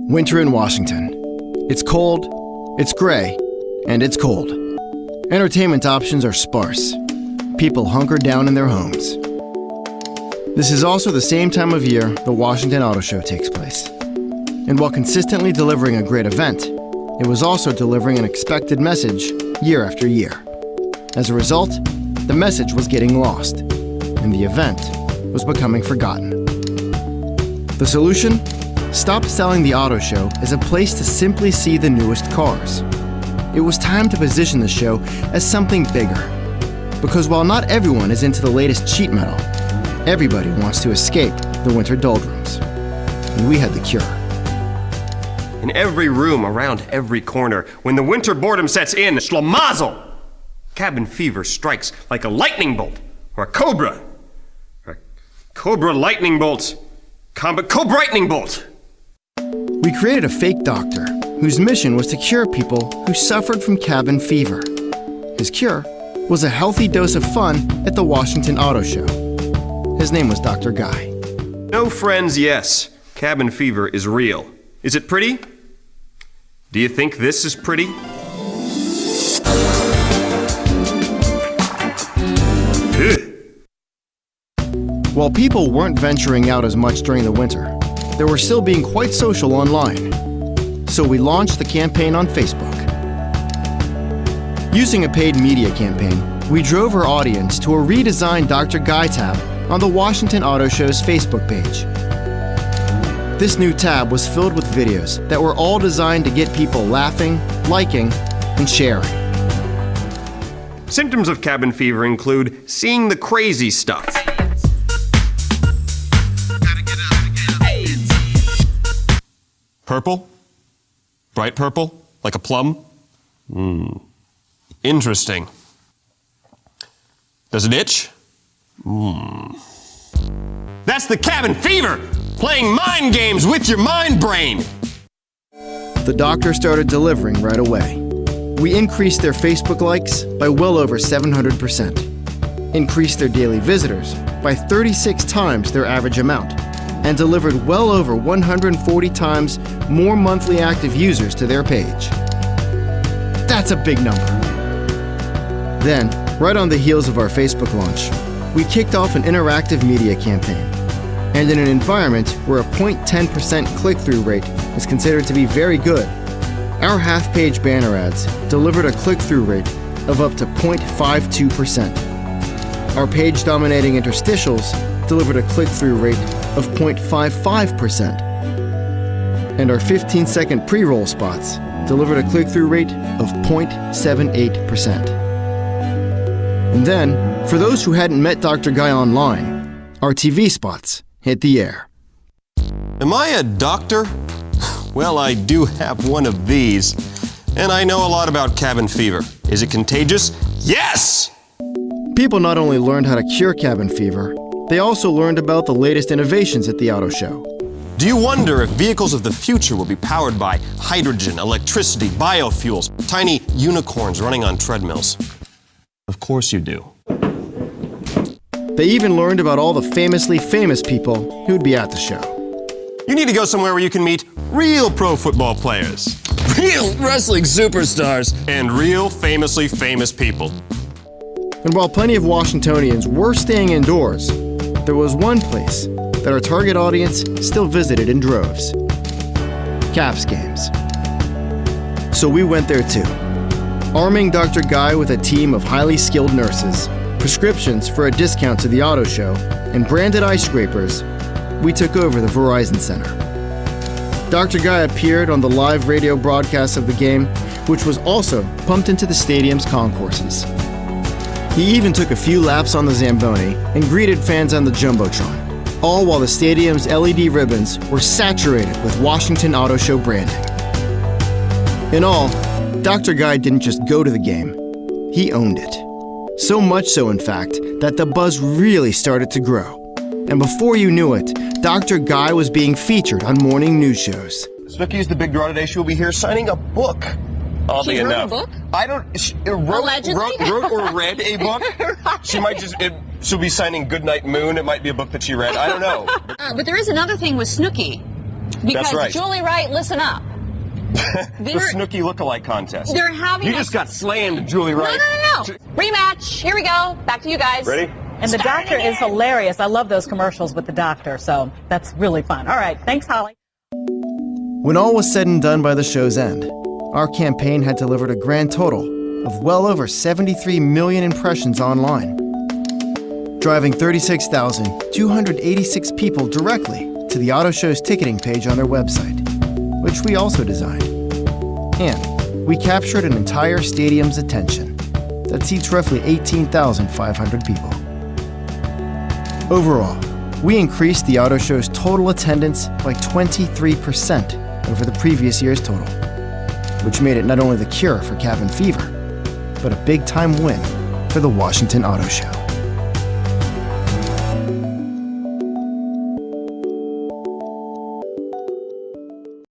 Winter in Washington. It's cold, it's gray, and it's cold. Entertainment options are sparse. People hunker down in their homes. This is also the same time of year the Washington Auto Show takes place. And while consistently delivering a great event, it was also delivering an expected message year after year. As a result, the message was getting lost, and the event was becoming forgotten. The solution? Stop selling the auto show as a place to simply see the newest cars. It was time to position the show as something bigger. Because while not everyone is into the latest sheet metal, everybody wants to escape the winter doldrums. And we had the cure. In every room, around every corner, when the winter boredom sets in, schlamazel! Cabin fever strikes like a lightning bolt, or a cobra. Or a cobra lightning bolt. Cobrightening bolt. We created a fake doctor whose mission was to cure people who suffered from cabin fever. His cure was a healthy dose of fun at the Washington Auto Show. His name was Dr. Guy. No, friends, yes. Cabin fever is real. Is it pretty? Do you think this is pretty? While people weren't venturing out as much during the winter, they were still being quite social online. So we launched the campaign on Facebook. Using a paid media campaign, we drove our audience to a redesigned Dr. Guy tab on the Washington Auto Show's Facebook page. This new tab was filled with videos that were all designed to get people laughing, liking, and sharing. Symptoms of cabin fever include seeing the crazy stuff. Purple? Bright purple? Like a plum? Interesting. Does it itch? That's the cabin fever! Playing mind games with your mind brain! The doctor started delivering right away. We increased their Facebook likes by well over 700%, increased their daily visitors by 36 times their average amount, and delivered well over 140 times more monthly active users to their page. That's a big number. Then, right on the heels of our Facebook launch, we kicked off an interactive media campaign. And in an environment where a 0.10% click-through rate is considered to be very good, our half-page banner ads delivered a click-through rate of up to 0.52%. Our page-dominating interstitials delivered a click-through rate of 0.55%. And our 15-second pre-roll spots delivered a click-through rate of 0.78%. And then, for those who hadn't met Dr. Guy online, our TV spots hit the air. Am I a doctor? Well, I do have one of these. And I know a lot about cabin fever. Is it contagious? Yes! People not only learned how to cure cabin fever, they also learned about the latest innovations at the auto show. Do you wonder if vehicles of the future will be powered by hydrogen, electricity, biofuels, tiny unicorns running on treadmills? Of course you do. They even learned about all the famously famous people who'd be at the show. You need to go somewhere where you can meet real pro football players, real wrestling superstars, and real famously famous people. And while plenty of Washingtonians were staying indoors, there was one place that our target audience still visited in droves: Caps games. So we went there too, arming Dr. Guy with a team of highly skilled nurses, prescriptions for a discount to the auto show, and branded eye scrapers. We took over the Verizon Center. Dr. Guy appeared on the live radio broadcast of the game, which was also pumped into the stadium's concourses. He even took a few laps on the Zamboni and greeted fans on the Jumbotron, all while the stadium's LED ribbons were saturated with Washington Auto Show branding. In all, Dr. Guy didn't just go to the game, he owned it. So much so, in fact, that the buzz really started to grow. And before you knew it, Dr. Guy was being featured on morning news shows. Snooki is the big draw today. She will be here signing a book. Oddly She wrote enough. a book? I don't. She wrote or read a book. She might just. She'll be signing Goodnight Moon. It might be a book that she read. I don't know. But there is another thing with Snooki. Because right. Julie Wright, listen up. The Snooki lookalike contest. They're having You just got slammed, Julie Wright. No. Rematch. Here we go. Back to you guys. Ready? And the doctor is hilarious. I love those commercials with the doctor, so that's really fun. All right, thanks, Holly. When all was said and done by the show's end, our campaign had delivered a grand total of well over 73 million impressions online, driving 36,286 people directly to the auto show's ticketing page on their website, which we also designed. And we captured an entire stadium's attention that seats roughly 18,500 people. Overall, we increased the auto show's total attendance by 23% over the previous year's total, which made it not only the cure for cabin fever, but a big-time win for the Washington Auto Show.